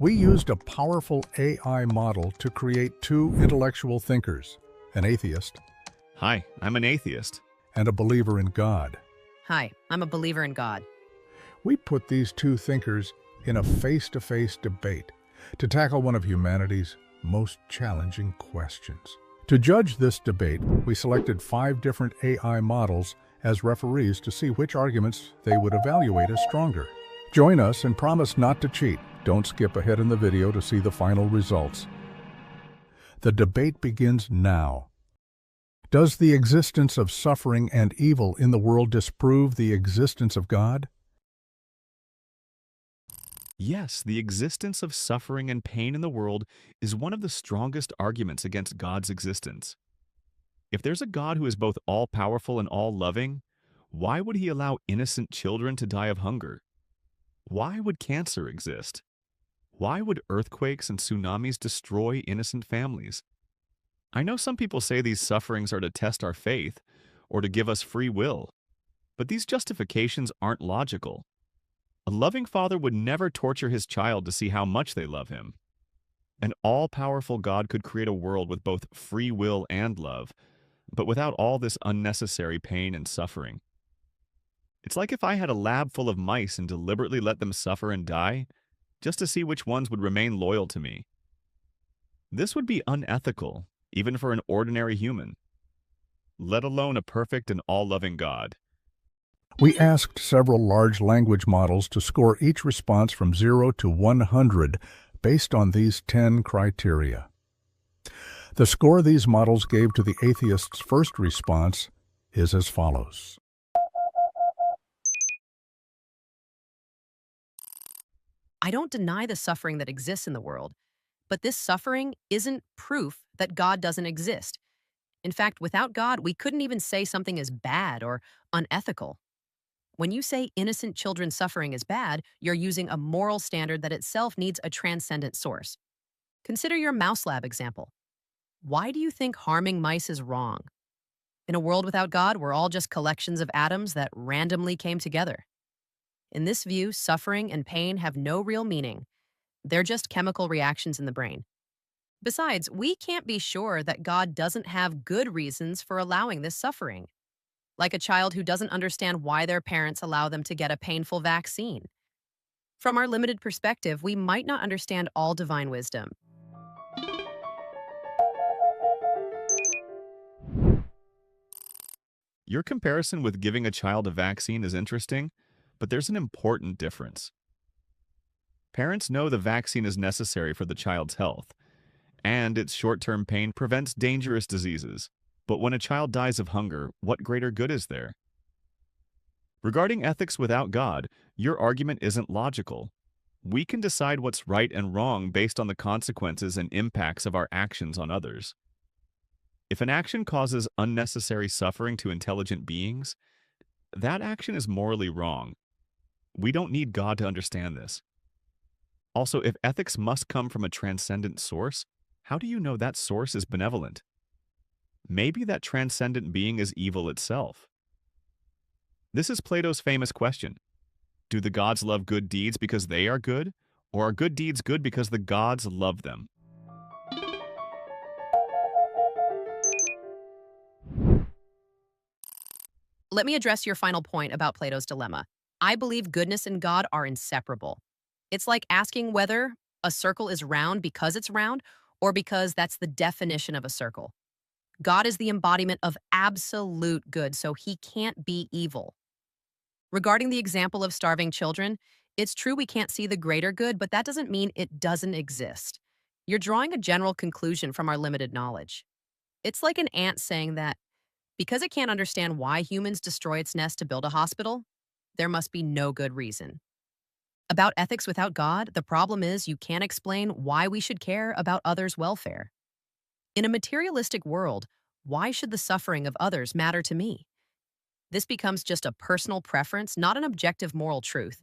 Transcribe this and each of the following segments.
We used a powerful AI model to create two intellectual thinkers, an atheist Hi, I'm an atheist. and a believer in God. Hi, I'm a believer in God. We put these two thinkers in a face-to-face debate to tackle one of humanity's most challenging questions. To judge this debate, we selected 5 different AI models as referees to see which arguments they would evaluate as stronger. Join us and promise not to cheat. Don't skip ahead in the video to see the final results. The debate begins now. Does the existence of suffering and evil in the world disprove the existence of God? Yes, the existence of suffering and pain in the world is one of the strongest arguments against God's existence. If there's a God who is both all-powerful and all-loving, why would he allow innocent children to die of hunger? Why would cancer exist? Why would earthquakes and tsunamis destroy innocent families? I know some people say these sufferings are to test our faith or to give us free will, but these justifications aren't logical. A loving father would never torture his child to see how much they love him. An all-powerful God could create a world with both free will and love, but without all this unnecessary pain and suffering. It's like if I had a lab full of mice and deliberately let them suffer and die, just to see which ones would remain loyal to me. This would be unethical, even for an ordinary human, let alone a perfect and all-loving God. We asked several large language models to score each response from 0 to 100 based on these 10 criteria. The score these models gave to the atheist's first response is as follows. I don't deny the suffering that exists in the world, but this suffering isn't proof that God doesn't exist. In fact, without God, we couldn't even say something is bad or unethical. When you say innocent children's suffering is bad, you're using a moral standard that itself needs a transcendent source. Consider your mouse lab example. Why do you think harming mice is wrong? In a world without God, we're all just collections of atoms that randomly came together. In this view, suffering and pain have no real meaning. They're just chemical reactions in the brain. Besides, we can't be sure that God doesn't have good reasons for allowing this suffering, like a child who doesn't understand why their parents allow them to get a painful vaccine. From our limited perspective, we might not understand all divine wisdom. Your comparison with giving a child a vaccine is interesting, but there's an important difference. Parents know the vaccine is necessary for the child's health, and its short-term pain prevents dangerous diseases. But when a child dies of hunger, what greater good is there? Regarding ethics without God, your argument isn't logical. We can decide what's right and wrong based on the consequences and impacts of our actions on others. If an action causes unnecessary suffering to intelligent beings, that action is morally wrong. We don't need God to understand this. Also, if ethics must come from a transcendent source, how do you know that source is benevolent? Maybe that transcendent being is evil itself. This is Plato's famous question. Do the gods love good deeds because they are good, or are good deeds good because the gods love them? Let me address your final point about Plato's dilemma. I believe goodness and God are inseparable. It's like asking whether a circle is round because it's round or because that's the definition of a circle. God is the embodiment of absolute good, so he can't be evil. Regarding the example of starving children, it's true we can't see the greater good, but that doesn't mean it doesn't exist. You're drawing a general conclusion from our limited knowledge. It's like an ant saying that because it can't understand why humans destroy its nest to build a hospital, there must be no good reason. About ethics without God, the problem is you can't explain why we should care about others' welfare. In a materialistic world, why should the suffering of others matter to me? This becomes just a personal preference, not an objective moral truth.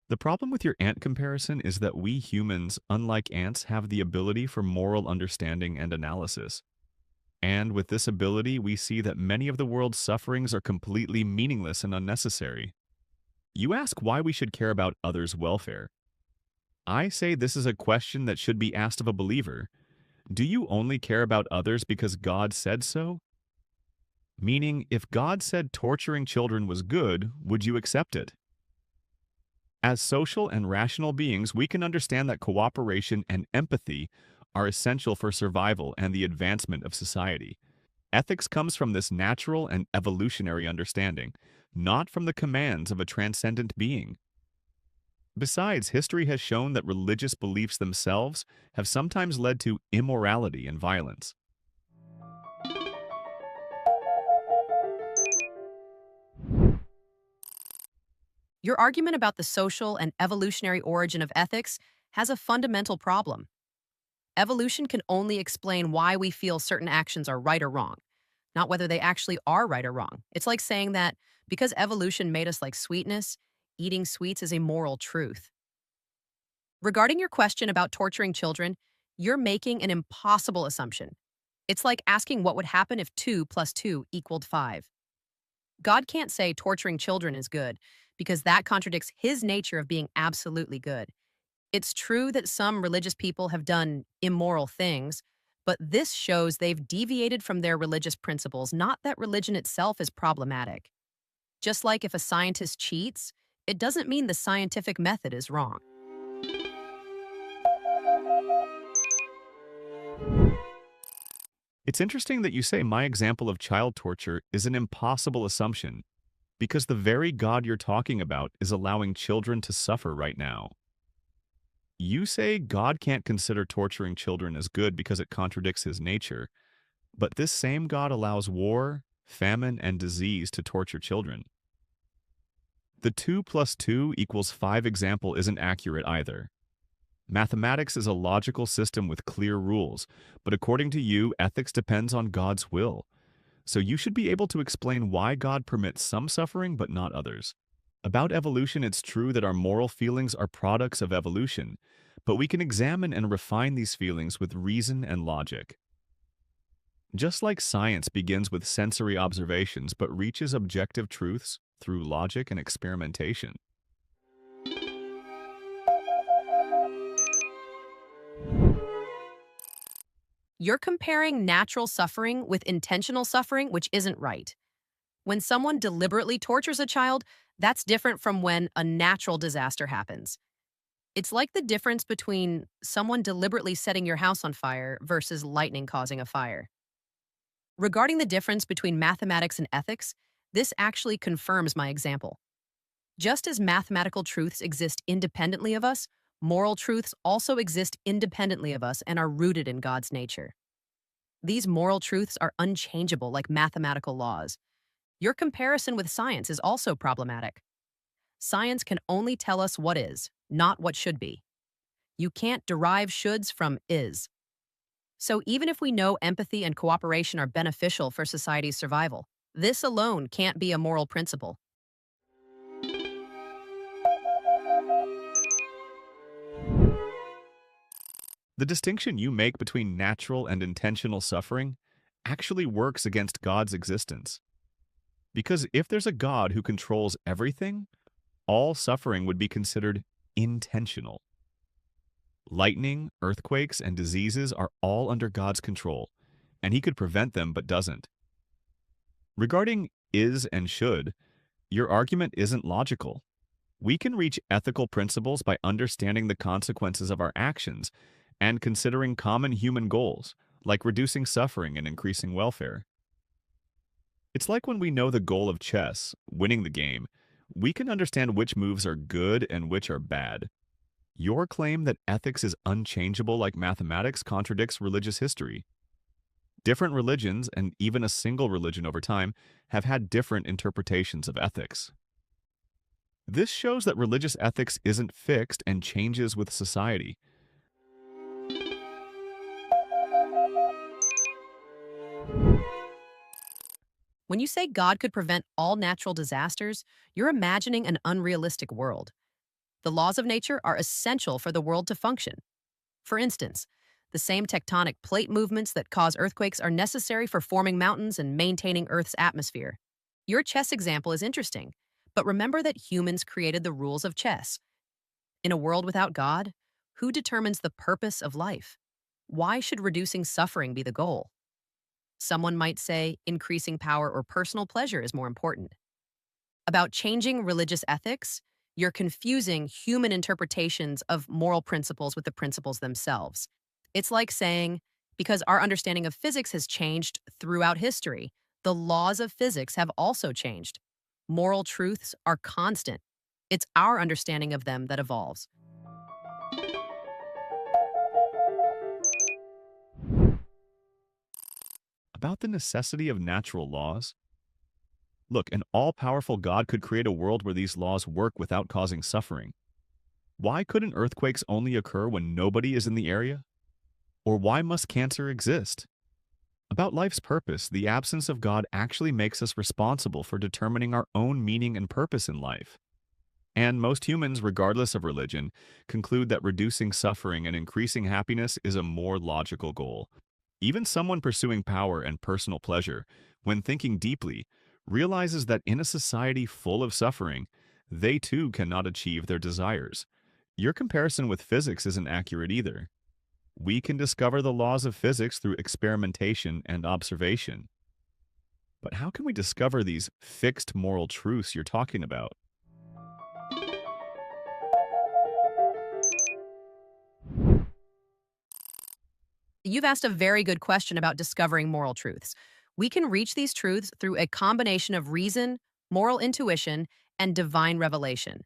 The problem with your ant comparison is that we humans, unlike ants, have the ability for moral understanding and analysis. And with this ability, we see that many of the world's sufferings are completely meaningless and unnecessary. You ask why we should care about others' welfare. I say this is a question that should be asked of a believer. Do you only care about others because God said so? Meaning, if God said torturing children was good, would you accept it? As social and rational beings, we can understand that cooperation and empathy are essential for survival and the advancement of society. Ethics comes from this natural and evolutionary understanding, not from the commands of a transcendent being. Besides, history has shown that religious beliefs themselves have sometimes led to immorality and violence. Your argument about the social and evolutionary origin of ethics has a fundamental problem. Evolution can only explain why we feel certain actions are right or wrong, not whether they actually are right or wrong. It's like saying that because evolution made us like sweetness, eating sweets is a moral truth. Regarding your question about torturing children, you're making an impossible assumption. It's like asking what would happen if 2 plus 2 equaled 5. God can't say torturing children is good because that contradicts his nature of being absolutely good. It's true that some religious people have done immoral things, but this shows they've deviated from their religious principles, not that religion itself is problematic. Just like if a scientist cheats, it doesn't mean the scientific method is wrong. It's interesting that you say my example of child torture is an impossible assumption, because the very God you're talking about is allowing children to suffer right now. You say God can't consider torturing children as good because it contradicts his nature, but this same God allows war, famine, and disease to torture children. The 2 plus 2 equals 5 example isn't accurate either. Mathematics is a logical system with clear rules, but according to you, ethics depends on God's will. So you should be able to explain why God permits some suffering but not others. About evolution, it's true that our moral feelings are products of evolution, but we can examine and refine these feelings with reason and logic. Just like science begins with sensory observations but reaches objective truths through logic and experimentation. You're comparing natural suffering with intentional suffering, which isn't right. When someone deliberately tortures a child, that's different from when a natural disaster happens. It's like the difference between someone deliberately setting your house on fire versus lightning causing a fire. Regarding the difference between mathematics and ethics, this actually confirms my example. Just as mathematical truths exist independently of us, moral truths also exist independently of us and are rooted in God's nature. These moral truths are unchangeable like mathematical laws. Your comparison with science is also problematic. Science can only tell us what is, not what should be. You can't derive shoulds from is. So even if we know empathy and cooperation are beneficial for society's survival, this alone can't be a moral principle. The distinction you make between natural and intentional suffering actually works against God's existence. Because if there's a God who controls everything, all suffering would be considered intentional. Lightning, earthquakes, and diseases are all under God's control, and he could prevent them but doesn't. Regarding is and should, your argument isn't logical. We can reach ethical principles by understanding the consequences of our actions and considering common human goals, like reducing suffering and increasing welfare. It's like when we know the goal of chess, winning the game, we can understand which moves are good and which are bad. Your claim that ethics is unchangeable like mathematics contradicts religious history. Different religions, and even a single religion over time, have had different interpretations of ethics. This shows that religious ethics isn't fixed and changes with society. When you say God could prevent all natural disasters, you're imagining an unrealistic world. The laws of nature are essential for the world to function. For instance, The same tectonic plate movements that cause earthquakes are necessary for forming mountains and maintaining Earth's atmosphere. Your chess example is interesting, but remember that humans created the rules of chess. In a world without God, who determines the purpose of life? Why should reducing suffering be the goal? Someone might say increasing power or personal pleasure is more important. About changing religious ethics, you're confusing human interpretations of moral principles with the principles themselves. It's like saying, because our understanding of physics has changed throughout history, the laws of physics have also changed. Moral truths are constant. It's our understanding of them that evolves. About the necessity of natural laws? Look, an all-powerful God could create a world where these laws work without causing suffering. Why couldn't earthquakes only occur when nobody is in the area? Or why must cancer exist? About life's purpose, the absence of God actually makes us responsible for determining our own meaning and purpose in life. And most humans, regardless of religion, conclude that reducing suffering and increasing happiness is a more logical goal. Even someone pursuing power and personal pleasure, when thinking deeply, realizes that in a society full of suffering, they too cannot achieve their desires. Your comparison with physics isn't accurate either. We can discover the laws of physics through experimentation and observation. But how can we discover these fixed moral truths you're talking about? You've asked a very good question about discovering moral truths. We can reach these truths through a combination of reason, moral intuition, and divine revelation.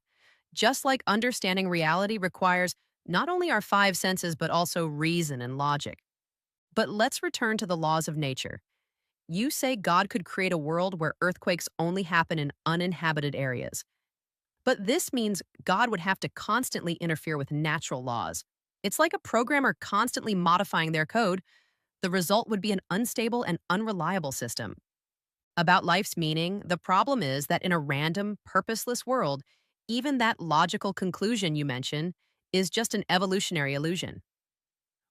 Just like understanding reality requires not only our five senses, but also reason and logic. But let's return to the laws of nature. You say God could create a world where earthquakes only happen in uninhabited areas. But this means God would have to constantly interfere with natural laws. It's like a programmer constantly modifying their code. The result would be an unstable and unreliable system. About life's meaning, the problem is that in a random, purposeless world, even that logical conclusion you mention is just an evolutionary illusion.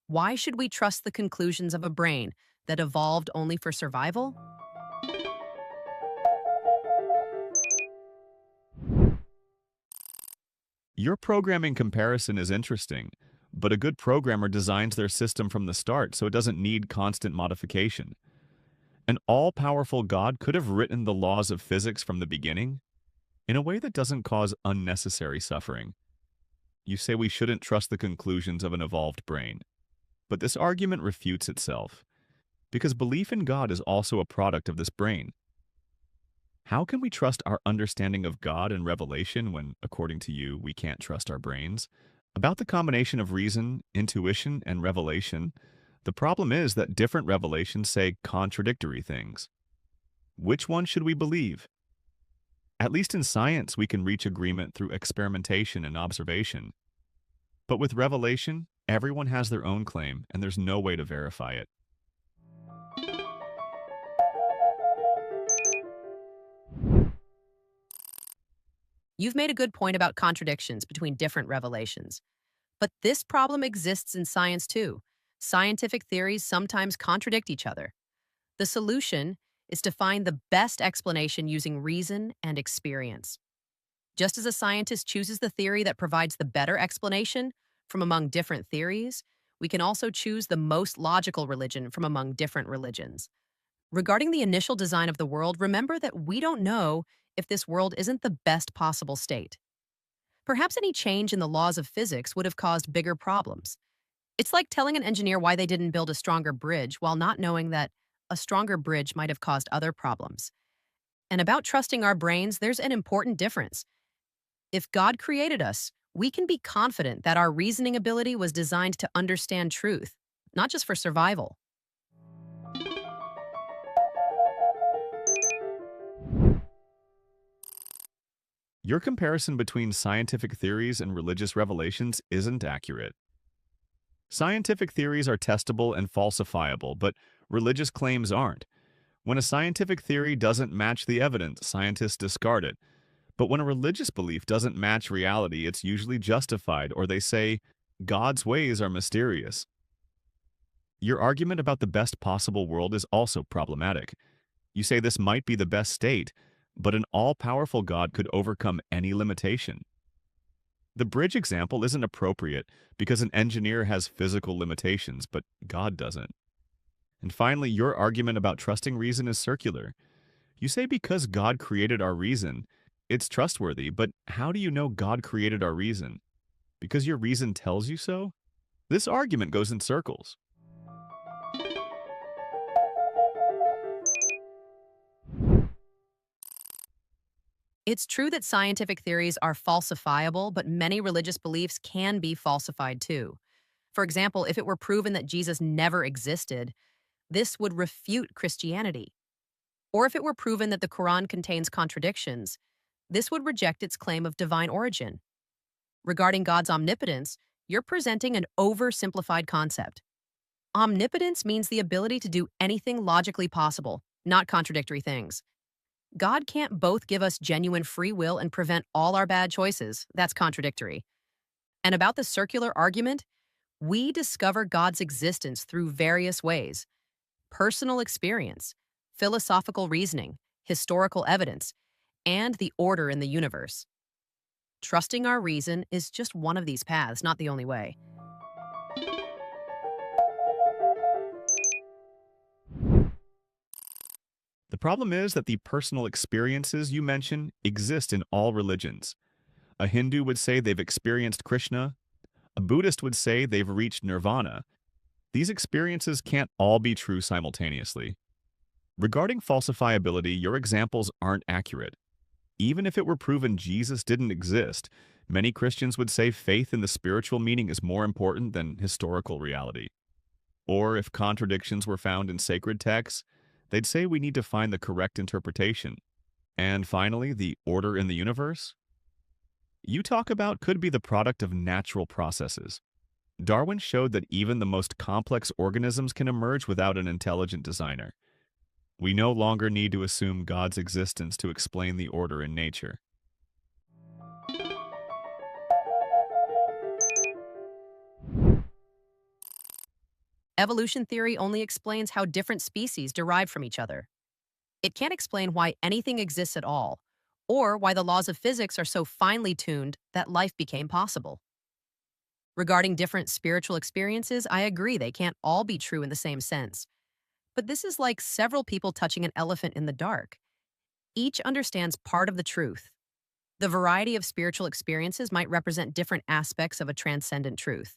Why should we trust the conclusions of a brain that evolved only for survival? Your programming comparison is interesting, but a good programmer designs their system from the start so it doesn't need constant modification. An all-powerful God could have written the laws of physics from the beginning in a way that doesn't cause unnecessary suffering. You say we shouldn't trust the conclusions of an evolved brain. But this argument refutes itself, because belief in God is also a product of this brain. How can we trust our understanding of God and revelation when, according to you, we can't trust our brains? About the combination of reason, intuition, and revelation, the problem is that different revelations say contradictory things. Which one should we believe? At least in science, we can reach agreement through experimentation and observation. But with revelation, everyone has their own claim, and there's no way to verify it. You've made a good point about contradictions between different revelations. But this problem exists in science too. Scientific theories sometimes contradict each other. The solution is to find the best explanation using reason and experience. Just as a scientist chooses the theory that provides the better explanation from among different theories, we can also choose the most logical religion from among different religions. Regarding the initial design of the world, remember that we don't know if this world isn't the best possible state. Perhaps any change in the laws of physics would have caused bigger problems. It's like telling an engineer why they didn't build a stronger bridge while not knowing that a stronger bridge might have caused other problems. And about trusting our brains, there's an important difference. If God created us, we can be confident that our reasoning ability was designed to understand truth, not just for survival. Your comparison between scientific theories and religious revelations isn't accurate. Scientific theories are testable and falsifiable, but religious claims aren't. When a scientific theory doesn't match the evidence, scientists discard it. But when a religious belief doesn't match reality, it's usually justified, or they say, God's ways are mysterious. Your argument about the best possible world is also problematic. You say this might be the best state, but an all-powerful God could overcome any limitation. The bridge example isn't appropriate because an engineer has physical limitations, but God doesn't. And finally, your argument about trusting reason is circular. You say because God created our reason, it's trustworthy, but how do you know God created our reason? Because your reason tells you so? This argument goes in circles. It's true that scientific theories are falsifiable, but many religious beliefs can be falsified too. For example, if it were proven that Jesus never existed, this would refute Christianity. Or if it were proven that the Quran contains contradictions, this would reject its claim of divine origin. Regarding God's omnipotence, you're presenting an oversimplified concept. Omnipotence means the ability to do anything logically possible, not contradictory things. God can't both give us genuine free will and prevent all our bad choices. That's contradictory. And about the circular argument, we discover God's existence through various ways: personal experience, philosophical reasoning, historical evidence, and the order in the universe. Trusting our reason is just one of these paths, not the only way. The problem is that the personal experiences you mention exist in all religions. A Hindu would say they've experienced Krishna. A Buddhist would say they've reached nirvana. These experiences can't all be true simultaneously. Regarding falsifiability, your examples aren't accurate. Even if it were proven Jesus didn't exist, many Christians would say faith in the spiritual meaning is more important than historical reality. Or if contradictions were found in sacred texts, they'd say we need to find the correct interpretation. And finally, the order in the universe you talk about could be the product of natural processes. Darwin showed that even the most complex organisms can emerge without an intelligent designer. We no longer need to assume God's existence to explain the order in nature. Evolution theory only explains how different species derive from each other. It can't explain why anything exists at all, or why the laws of physics are so finely tuned that life became possible. Regarding different spiritual experiences, I agree they can't all be true in the same sense. But this is like several people touching an elephant in the dark. Each understands part of the truth. The variety of spiritual experiences might represent different aspects of a transcendent truth.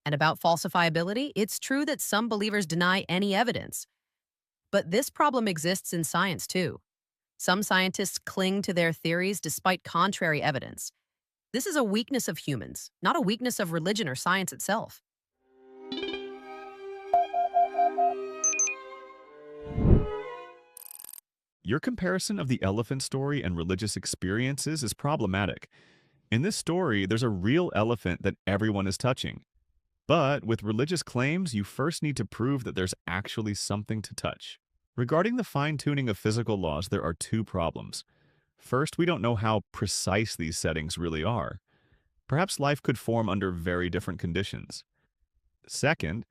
And about falsifiability, it's true that some believers deny any evidence. But this problem exists in science too. Some scientists cling to their theories despite contrary evidence. This is a weakness of humans, not a weakness of religion or science itself. Your comparison of the elephant story and religious experiences is problematic. In this story, there's a real elephant that everyone is touching. But with religious claims, you first need to prove that there's actually something to touch. Regarding the fine-tuning of physical laws, there are two problems. First, we don't know how precise these settings really are. Perhaps life could form under very different conditions. Second,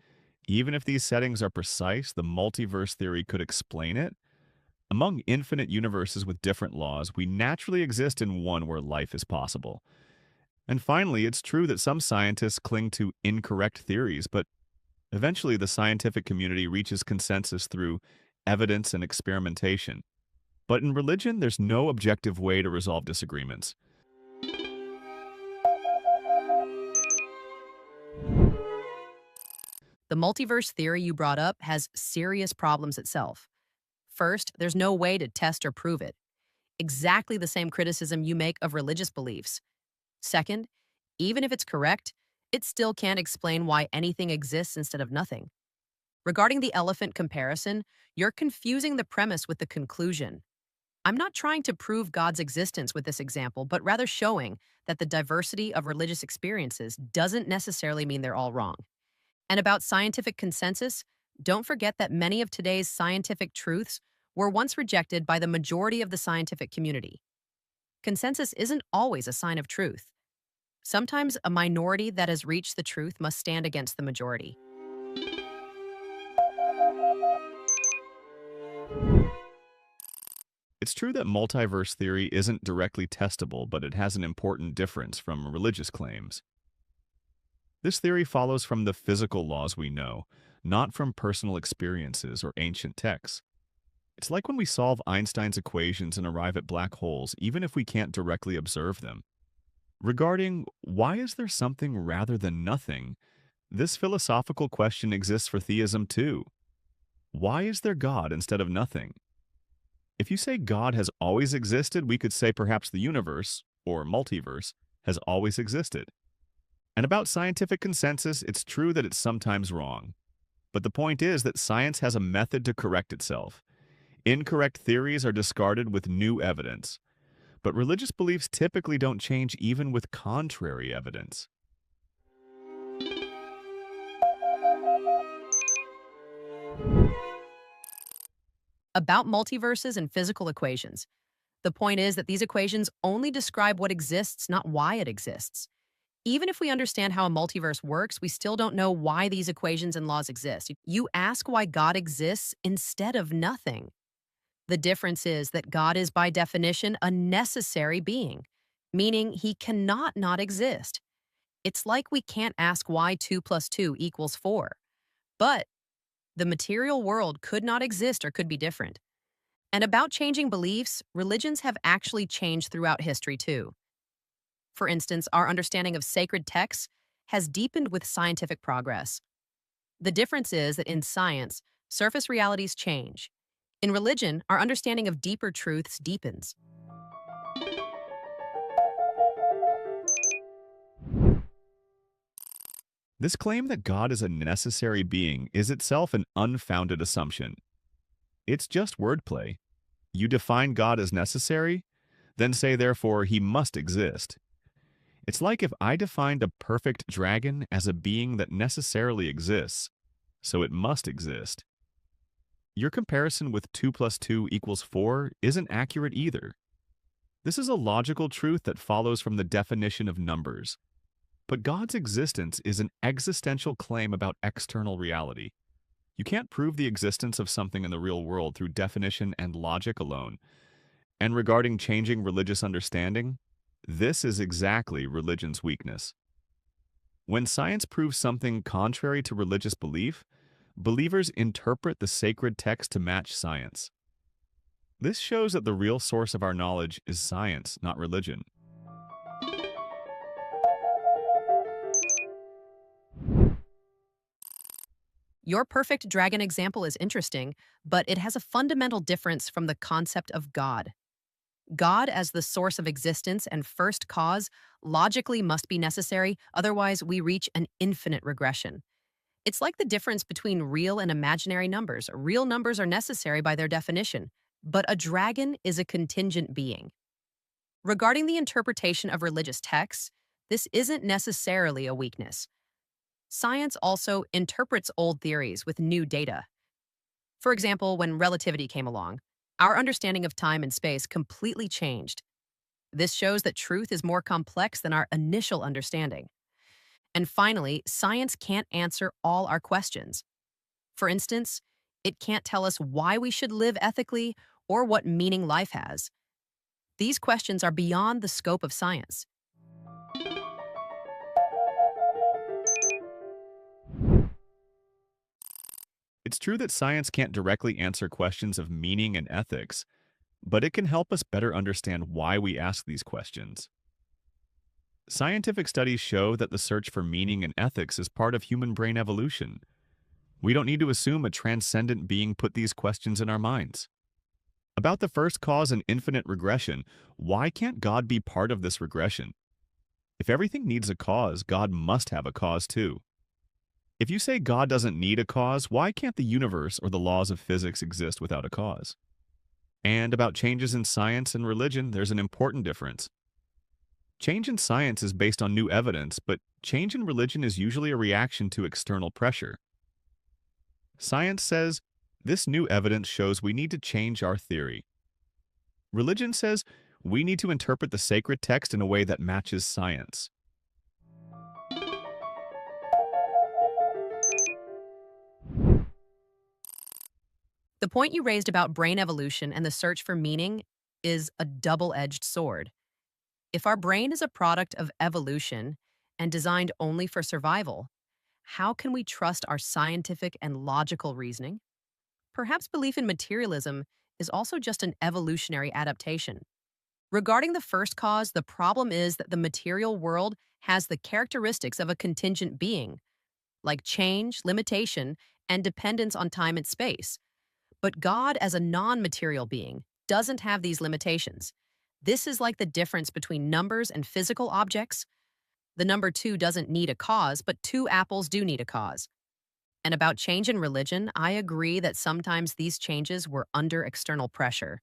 even if these settings are precise, the multiverse theory could explain it. Among infinite universes with different laws, we naturally exist in one where life is possible. And finally, it's true that some scientists cling to incorrect theories, but eventually the scientific community reaches consensus through evidence and experimentation. But in religion, there's no objective way to resolve disagreements. The multiverse theory you brought up has serious problems itself. First, there's no way to test or prove it. Exactly the same criticism you make of religious beliefs. Second, even if it's correct, it still can't explain why anything exists instead of nothing. Regarding the elephant comparison, you're confusing the premise with the conclusion. I'm not trying to prove God's existence with this example, but rather showing that the diversity of religious experiences doesn't necessarily mean they're all wrong. And about scientific consensus, don't forget that many of today's scientific truths were once rejected by the majority of the scientific community. Consensus isn't always a sign of truth. Sometimes a minority that has reached the truth must stand against the majority. It's true that multiverse theory isn't directly testable, but it has an important difference from religious claims. This theory follows from the physical laws we know, not from personal experiences or ancient texts. It's like when we solve Einstein's equations and arrive at black holes, even if we can't directly observe them. Regarding why is there something rather than nothing, this philosophical question exists for theism too. Why is there God instead of nothing? If you say God has always existed, we could say perhaps the universe, or multiverse, has always existed. And about scientific consensus, it's true that it's sometimes wrong. But the point is that science has a method to correct itself. Incorrect theories are discarded with new evidence. But religious beliefs typically don't change even with contrary evidence. About multiverses and physical equations. The point is that these equations only describe what exists, not why it exists. Even if we understand how a multiverse works, we still don't know why these equations and laws exist. You ask why God exists instead of nothing. The difference is that God is, by definition, a necessary being, meaning he cannot not exist. It's like we can't ask why 2 plus 2 equals 4. But the material world could not exist or could be different. And about changing beliefs, religions have actually changed throughout history too. For instance, our understanding of sacred texts has deepened with scientific progress. The difference is that in science, surface realities change. In religion, our understanding of deeper truths deepens. This claim that God is a necessary being is itself an unfounded assumption. It's just wordplay. You define God as necessary, then say therefore he must exist. It's like if I defined a perfect dragon as a being that necessarily exists, so it must exist. Your comparison with 2 plus 2 equals 4 isn't accurate either. This is a logical truth that follows from the definition of numbers. But God's existence is an existential claim about external reality. You can't prove the existence of something in the real world through definition and logic alone. And regarding changing religious understanding, this is exactly religion's weakness. When science proves something contrary to religious belief, believers interpret the sacred text to match science. This shows that the real source of our knowledge is science, not religion. Your perfect dragon example is interesting, but it has a fundamental difference from the concept of God. God, as the source of existence and first cause, logically must be necessary, otherwise we reach an infinite regression. It's like the difference between real and imaginary numbers. Real numbers are necessary by their definition, but a dragon is a contingent being. Regarding the interpretation of religious texts, this isn't necessarily a weakness. Science also interprets old theories with new data. For example, when relativity came along, our understanding of time and space completely changed. This shows that truth is more complex than our initial understanding. And finally, science can't answer all our questions. For instance, it can't tell us why we should live ethically or what meaning life has. These questions are beyond the scope of science. It's true that science can't directly answer questions of meaning and ethics, but it can help us better understand why we ask these questions. Scientific studies show that the search for meaning and ethics is part of human brain evolution. We don't need to assume a transcendent being put these questions in our minds. About the first cause and infinite regression, why can't God be part of this regression? If everything needs a cause, God must have a cause too. If you say God doesn't need a cause, why can't the universe or the laws of physics exist without a cause? And about changes in science and religion, there's an important difference. Change in science is based on new evidence, but change in religion is usually a reaction to external pressure. Science says, this new evidence shows we need to change our theory. Religion says, we need to interpret the sacred text in a way that matches science. The point you raised about brain evolution and the search for meaning is a double edged sword. If our brain is a product of evolution and designed only for survival, how can we trust our scientific and logical reasoning? Perhaps belief in materialism is also just an evolutionary adaptation. Regarding the first cause, the problem is that the material world has the characteristics of a contingent being, like change, limitation, and dependence on time and space. But God, as a non material being, doesn't have these limitations. This is like the difference between numbers and physical objects. The number 2 doesn't need a cause, but 2 apples do need a cause. And about change in religion, I agree that sometimes these changes were under external pressure.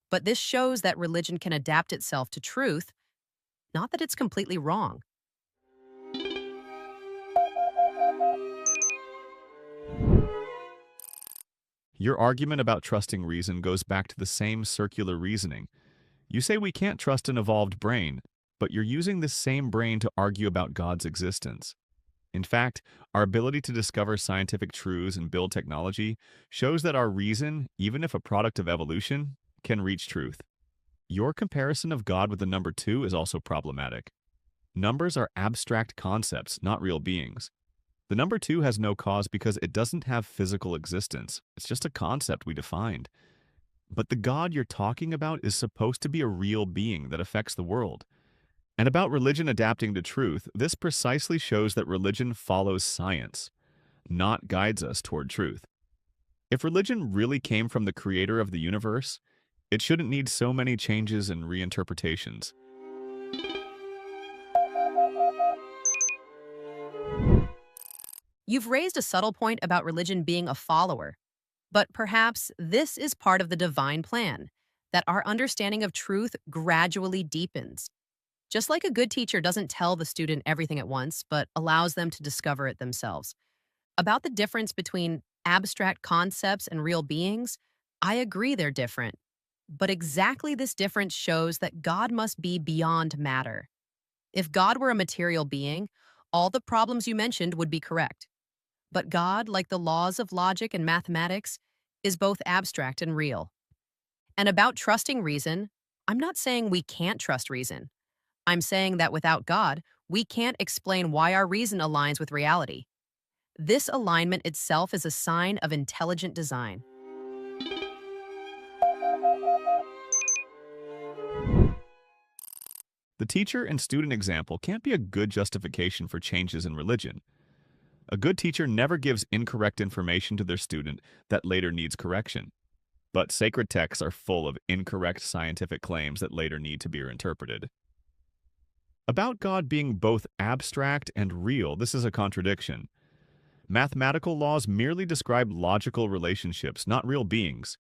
But this shows that religion can adapt itself to truth, not that it's completely wrong. Your argument about trusting reason goes back to the same circular reasoning. You say we can't trust an evolved brain, but you're using this same brain to argue about God's existence. In fact, our ability to discover scientific truths and build technology shows that our reason, even if a product of evolution, can reach truth. Your comparison of God with the number 2 is also problematic. Numbers are abstract concepts, not real beings. The number 2 has no cause because it doesn't have physical existence. It's just a concept we defined. But the God you're talking about is supposed to be a real being that affects the world. And about religion adapting to truth, this precisely shows that religion follows science, not guides us toward truth. If religion really came from the creator of the universe, it shouldn't need so many changes and reinterpretations. You've raised a subtle point about religion being a follower, but perhaps this is part of the divine plan, that our understanding of truth gradually deepens. Just like a good teacher doesn't tell the student everything at once, but allows them to discover it themselves. About the difference between abstract concepts and real beings, I agree they're different. But exactly this difference shows that God must be beyond matter. If God were a material being, all the problems you mentioned would be correct. But God, like the laws of logic and mathematics, is both abstract and real. And about trusting reason, I'm not saying we can't trust reason. I'm saying that without God, we can't explain why our reason aligns with reality. This alignment itself is a sign of intelligent design. The teacher and student example can't be a good justification for changes in religion. A good teacher never gives incorrect information to their student that later needs correction. But sacred texts are full of incorrect scientific claims that later need to be reinterpreted. About God being both abstract and real, this is a contradiction. Mathematical laws merely describe logical relationships, not real beings.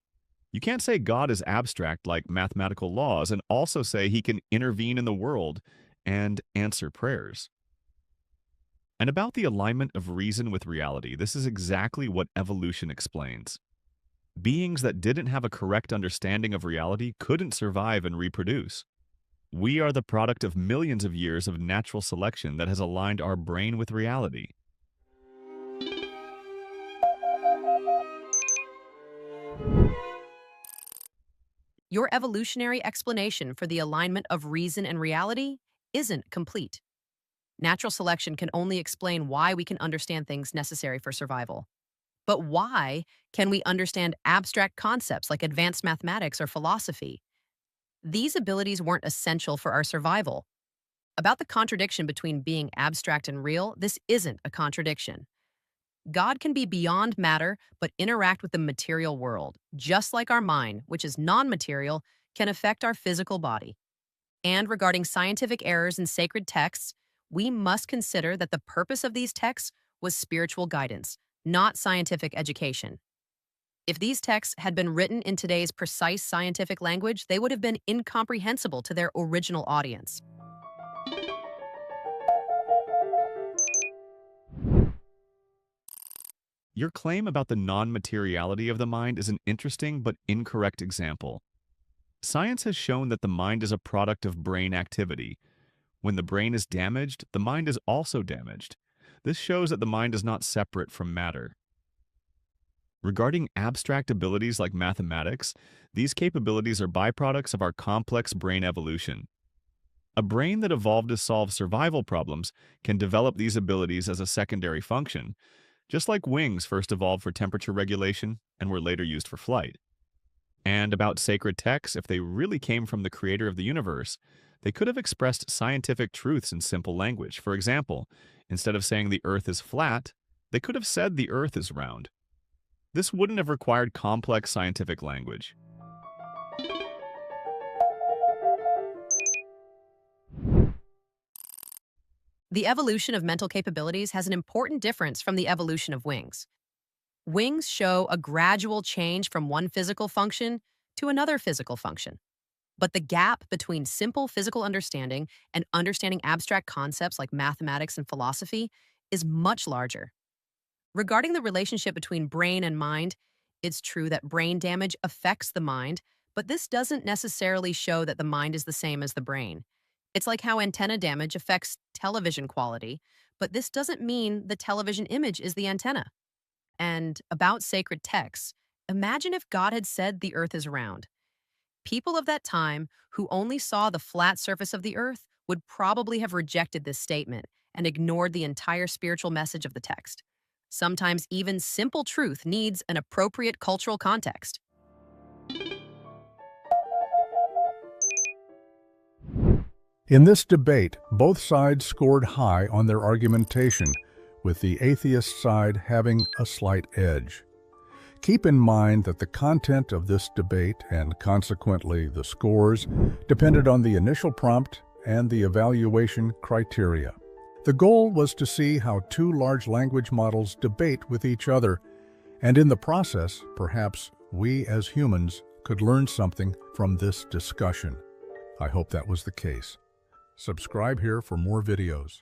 You can't say God is abstract like mathematical laws and also say he can intervene in the world and answer prayers. And about the alignment of reason with reality, this is exactly what evolution explains. Beings that didn't have a correct understanding of reality couldn't survive and reproduce. We are the product of millions of years of natural selection that has aligned our brain with reality. Your evolutionary explanation for the alignment of reason and reality isn't complete. Natural selection can only explain why we can understand things necessary for survival. But why can we understand abstract concepts like advanced mathematics or philosophy? These abilities weren't essential for our survival. About the contradiction between being abstract and real, this isn't a contradiction. God can be beyond matter but interact with the material world, just like our mind, which is non-material, can affect our physical body. And regarding scientific errors in sacred texts, we must consider that the purpose of these texts was spiritual guidance, not scientific education. If these texts had been written in today's precise scientific language, they would have been incomprehensible to their original audience. Your claim about the non-materiality of the mind is an interesting but incorrect example. Science has shown that the mind is a product of brain activity. When the brain is damaged, the mind is also damaged. This shows that the mind is not separate from matter. Regarding abstract abilities like mathematics, these capabilities are byproducts of our complex brain evolution. A brain that evolved to solve survival problems can develop these abilities as a secondary function, just like wings first evolved for temperature regulation and were later used for flight. And about sacred texts, if they really came from the creator of the universe, they could have expressed scientific truths in simple language. For example, instead of saying the earth is flat, they could have said the earth is round. This wouldn't have required complex scientific language. The evolution of mental capabilities has an important difference from the evolution of wings. Wings show a gradual change from one physical function to another physical function. But the gap between simple physical understanding and understanding abstract concepts like mathematics and philosophy is much larger. Regarding the relationship between brain and mind, it's true that brain damage affects the mind, but this doesn't necessarily show that the mind is the same as the brain. It's like how antenna damage affects television quality, but this doesn't mean the television image is the antenna. And about sacred texts, imagine if God had said the earth is round. People of that time who only saw the flat surface of the earth would probably have rejected this statement and ignored the entire spiritual message of the text. Sometimes even simple truth needs an appropriate cultural context. In this debate, both sides scored high on their argumentation, with the atheist side having a slight edge. Keep in mind that the content of this debate, and consequently the scores, depended on the initial prompt and the evaluation criteria. The goal was to see how two large language models debate with each other, and in the process, perhaps we as humans could learn something from this discussion. I hope that was the case. Subscribe here for more videos.